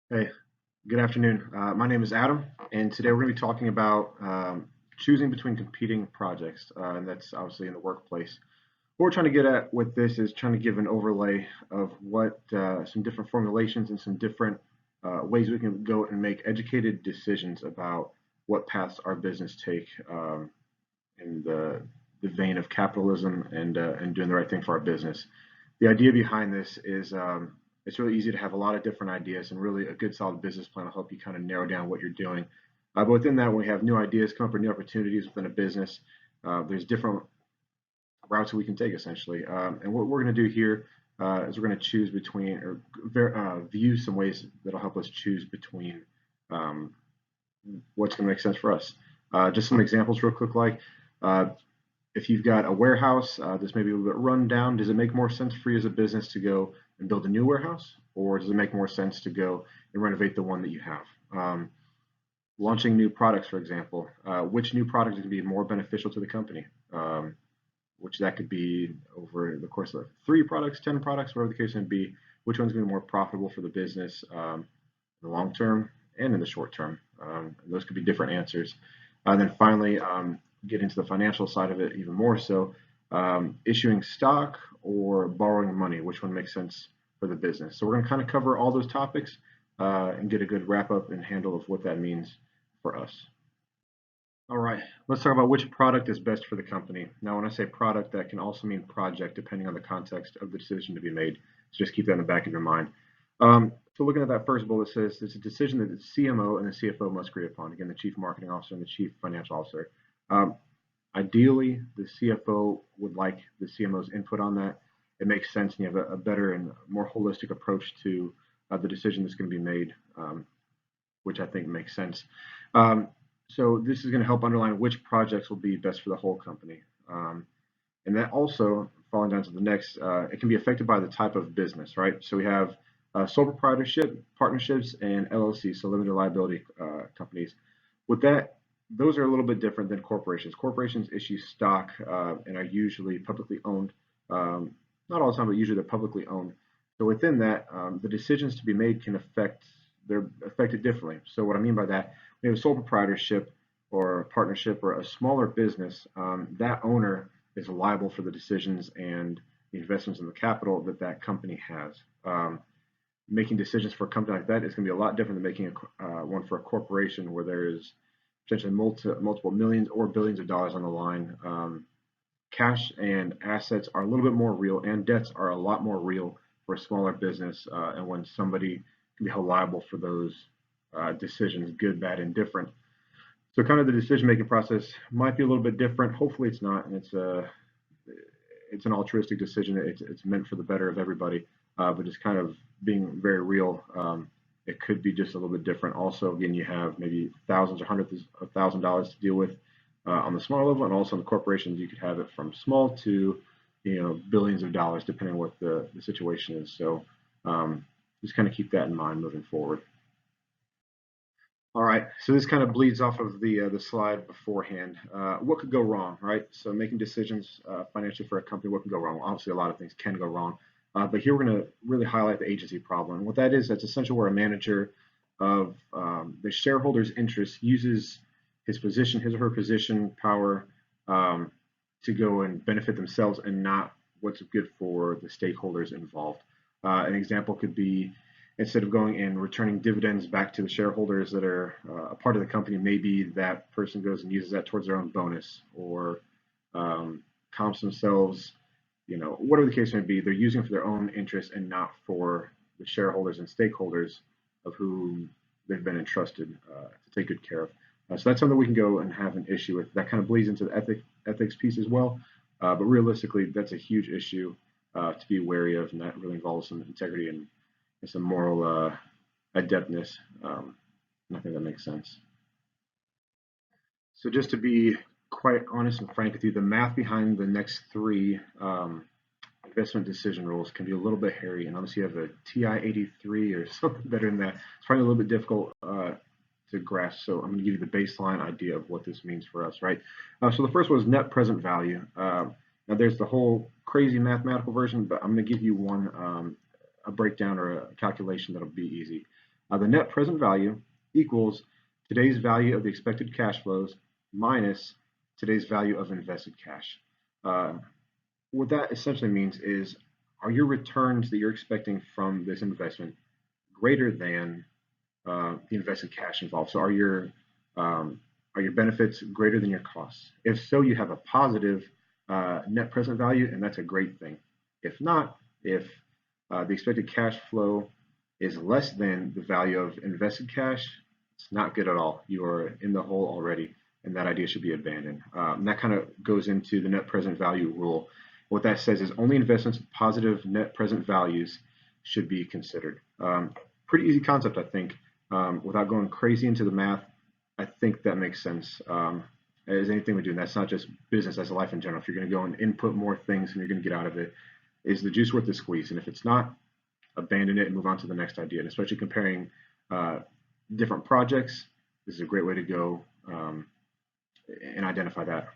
Hey, good afternoon. My name is Adam, and today we're going to be talking about choosing between competing projects, and that's obviously in the workplace. What we're trying to get at with this is trying to give an overlay of what some different formulations and some different ways we can go and make educated decisions about what paths our business take in the vein of capitalism and doing the right thing for our business. The idea behind this is it's really easy to have a lot of different ideas, and really a good solid business plan will help you kind of narrow down what you're doing. But within that, when we have new ideas come up or new opportunities within a business, there's different routes that we can take essentially. And what we're going to do here is we're going to choose between or view some ways that'll help us choose between um, what's going to make sense for us. Just some examples, real quick, like uh, if you've got a warehouse that's maybe a little bit run down, does it make more sense for you as a business to go and build a new warehouse, or does it make more sense to go and renovate the one that you have? Launching new products, for example, which new product is going to be more beneficial to the company? Which that could be over the course of 3 products, 10 products, whatever the case may be. Which one's going to be more profitable for the business in the long term and in the short term? And those could be different answers. And then finally, get into the financial side of it even more so. Issuing stock or borrowing money, which one makes sense for the business? So we're going to kind of cover all those topics and get a good wrap up and handle of what that means for us. All right, let's talk about which product is best for the company. Now, when I say product, that can also mean project, depending on the context of the decision to be made. So just keep that in the back of your mind. So looking at that first bullet, it says it's a decision that the CMO and the CFO must agree upon. Again, the Chief Marketing Officer and the Chief Financial Officer. Um, Ideally, the CFO would like the CMO's input on that. It makes sense, and you have a better and more holistic approach to the decision that's going to be made, which I think makes sense. Um, so this is going to help underline which projects will be best for the whole company. And that also, falling down to the next, it can be affected by the type of business, right? So we have sole proprietorship, partnerships, and LLCs, so limited liability companies. With that, those are a little bit different than corporations. Corporations issue stock and are usually publicly owned. Not all the time, but usually they're publicly owned. So within that, the decisions to be made can affect they're affected differently. So what I mean by that, we have a sole proprietorship or a partnership or a smaller business. That owner is liable for the decisions and the investments in the capital that that company has. Making decisions for a company like that is going to be a lot different than making one for a corporation where there is potentially multiple millions or billions of dollars on the line. Cash and assets are a little bit more real, and debts are a lot more real for a smaller business. And when somebody can be held liable for those decisions, good, bad, and different. So, kind of the decision-making process might be a little bit different. Hopefully, it's not, and it's an altruistic decision. It's meant for the better of everybody, but it's kind of being very real. It could be just a little bit different. Also, again, you have maybe thousands or hundreds of $1,000s to deal with on the small level, and also in the corporations, you could have it from small to billions of dollars, depending on what the situation is. So just kind of keep that in mind moving forward. All right, so this kind of bleeds off of the slide beforehand. What could go wrong, right? So making decisions financially for a company, what can go wrong? Well, obviously, a lot of things can go wrong, but here we're going to really highlight the agency problem. And what that is, that's essentially where a manager of the shareholders' interest uses his position, his or her position, power to go and benefit themselves and not what's good for the stakeholders involved. An example could be instead of going and returning dividends back to the shareholders that are a part of the company, maybe that person goes and uses that towards their own bonus or comps themselves, whatever the case may be, they're using it for their own interest and not for the shareholders and stakeholders of whom they've been entrusted to take good care of. So that's something we can go and have an issue with. That kind of bleeds into the ethics piece as well. But realistically, that's a huge issue to be wary of, and that really involves some integrity and some moral adeptness. I think that makes sense. So just to be quite honest and frank with you, the math behind the next 3 investment decision rules can be a little bit hairy, and unless you have a TI-83 or something better than that, it's probably a little bit difficult to grasp. So I'm going to give you the baseline idea of what this means for us, right? So the first one is net present value. Now there's the whole crazy mathematical version, but I'm going to give you one a breakdown or a calculation that'll be easy. The net present value equals today's value of the expected cash flows minus today's value of invested cash. Uh, what that essentially means is, are your returns that you're expecting from this investment greater than the invested cash involved? So are your benefits greater than your costs? If so, you have a positive net present value, and that's a great thing. If not, if the expected cash flow is less than the value of invested cash, it's not good at all. You are in the hole already, and that idea should be abandoned. And that kind of goes into the net present value rule. What that says is only investments with positive net present values should be considered. Pretty easy concept, I think. Without going crazy into the math, I think that makes sense. As anything we do, and that's not just business, that's life in general. If you're going to go and input more things and you're going to get out of it, is the juice worth the squeeze? And if it's not, abandon it and move on to the next idea. And especially comparing different projects, this is a great way to go and identify that.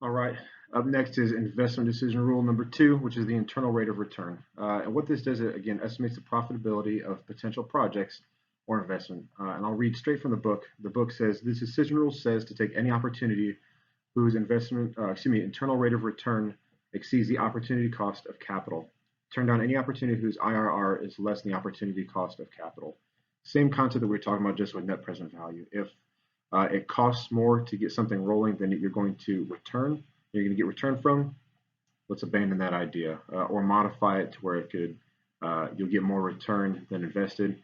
All right. Up next is investment decision rule number 2, which is the internal rate of return. And what this does, it again estimates the profitability of potential projects or investment. And I'll read straight from the book. The book says this decision rule says to take any opportunity whose internal rate of return exceeds the opportunity cost of capital. Turn down any opportunity whose IRR is less than the opportunity cost of capital. Same concept that we were talking about just with net present value. If it costs more to get something rolling than you're going to get return from, let's abandon that idea or modify it to where it could you'll get more return than invested.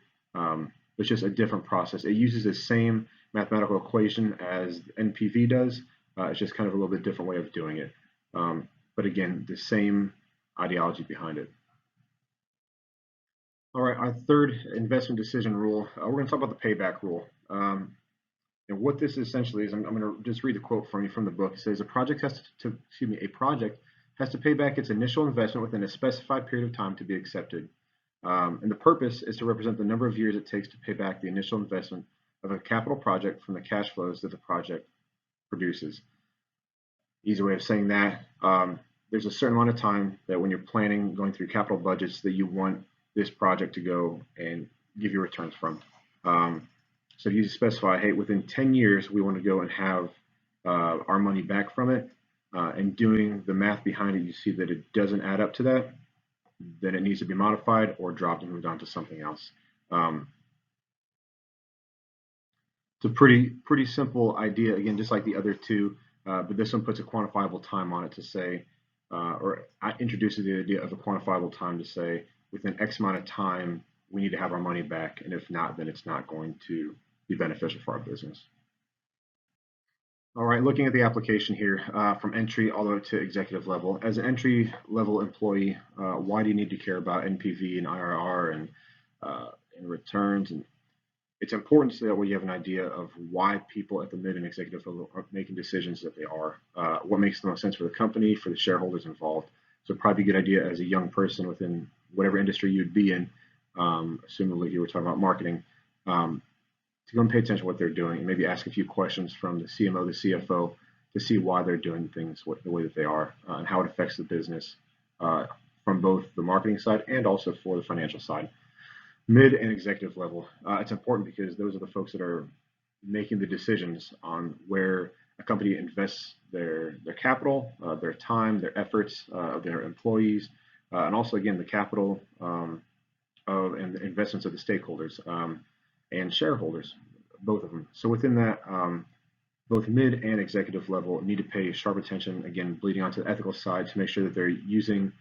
It's just a different process. It uses the same mathematical equation as NPV does. It's just kind of a little bit different way of doing it. But again, the same ideology behind it. All right, our third investment decision rule, we're going to talk about the payback rule. And what this essentially is, I'm going to just read the quote from the book. It says a project has to pay back its initial investment within a specified period of time to be accepted. And the purpose is to represent the number of years it takes to pay back the initial investment of a capital project from the cash flows that the project produces. Easy way of saying that, there's a certain amount of time that when you're planning, going through capital budgets, that you want this project to go and give you returns from. So you specify, hey, within 10 years, we want to go and have our money back from it. And doing the math behind it, you see that it doesn't add up to that, then it needs to be modified or dropped and moved on to something else. It's a pretty simple idea, again, just like the other two, but this one puts a quantifiable time on it to say, or introduces the idea of a quantifiable time to say, within X amount of time, we need to have our money back, and if not, then it's not going to be beneficial for our business. All right, looking at the application here, from entry all the way to executive level. As an entry level employee, why do you need to care about NPV and IRR and returns? And it's important so that way you have an idea of why people at the mid and executive level are making decisions that they are. What makes the most sense for the company, for the shareholders involved. So probably a good idea as a young person within whatever industry you'd be in, assuming you were talking about marketing, to go and pay attention to what they're doing and maybe ask a few questions from the CMO, the CFO, to see why they're doing things the way that they are and how it affects the business from both the marketing side and also for the financial side. Mid and executive level, it's important because those are the folks that are making the decisions on where a company invests their capital, their time, their efforts, their employees, and also, again, the capital and the investments of the stakeholders. And shareholders, both of them. So within that, both mid and executive level need to pay sharp attention, again, bleeding onto the ethical side to make sure that they're using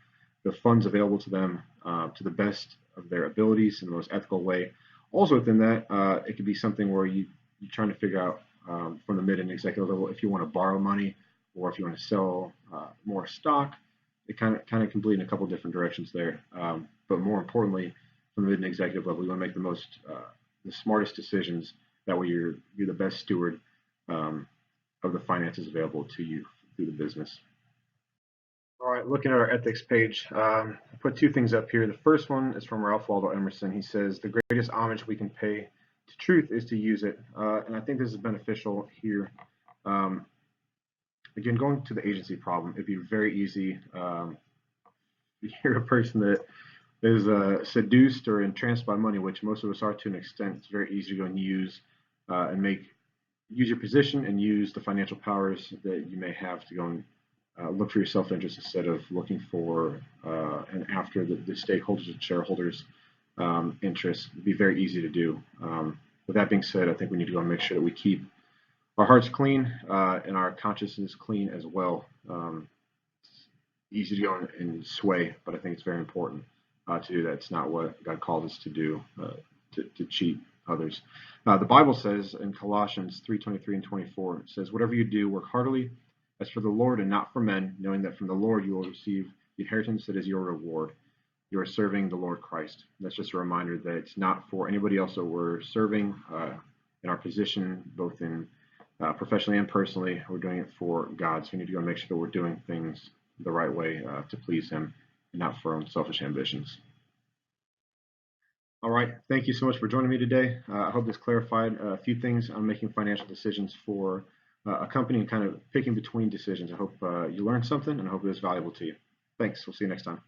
the funds available to them to the best of their abilities in the most ethical way. Also within that, it could be something where you're trying to figure out from the mid and executive level if you want to borrow money or if you want to sell more stock. It kind of can bleed in a couple different directions there. But more importantly, from the mid and executive level, you want to make the smartest decisions. That way you're the best steward of the finances available to you through the business. All right, looking at our ethics page, I put two things up here. The first one is from Ralph Waldo Emerson. He says, the greatest homage we can pay to truth is to use it. And I think this is beneficial here. Again, going to the agency problem, it'd be very easy. You're a person that seduced or entranced by money, which most of us are to an extent. It's very easy to go and use your position and use the financial powers that you may have to go and look for your self-interest instead of looking for and after the stakeholders and shareholders' interests. It'd be very easy to do. With that being said, I think we need to go and make sure that we keep our hearts clean and our consciousness clean as well. It's easy to go and sway, but I think it's very important to do that. It's not what God called us to do, to cheat others. The Bible says in Colossians 3:23 and 24, it says, "Whatever you do, work heartily as for the Lord and not for men, knowing that from the Lord you will receive the inheritance that is your reward. You are serving the Lord Christ." That's just a reminder that it's not for anybody else that we're serving in our position, both in professionally and personally. We're doing it for God. So we need to go and make sure that we're doing things the right way to please Him and not for our own selfish ambitions. All right. Thank you so much for joining me today. I hope this clarified a few things on making financial decisions for a company and kind of picking between decisions. I hope you learned something and I hope it was valuable to you. Thanks. We'll see you next time.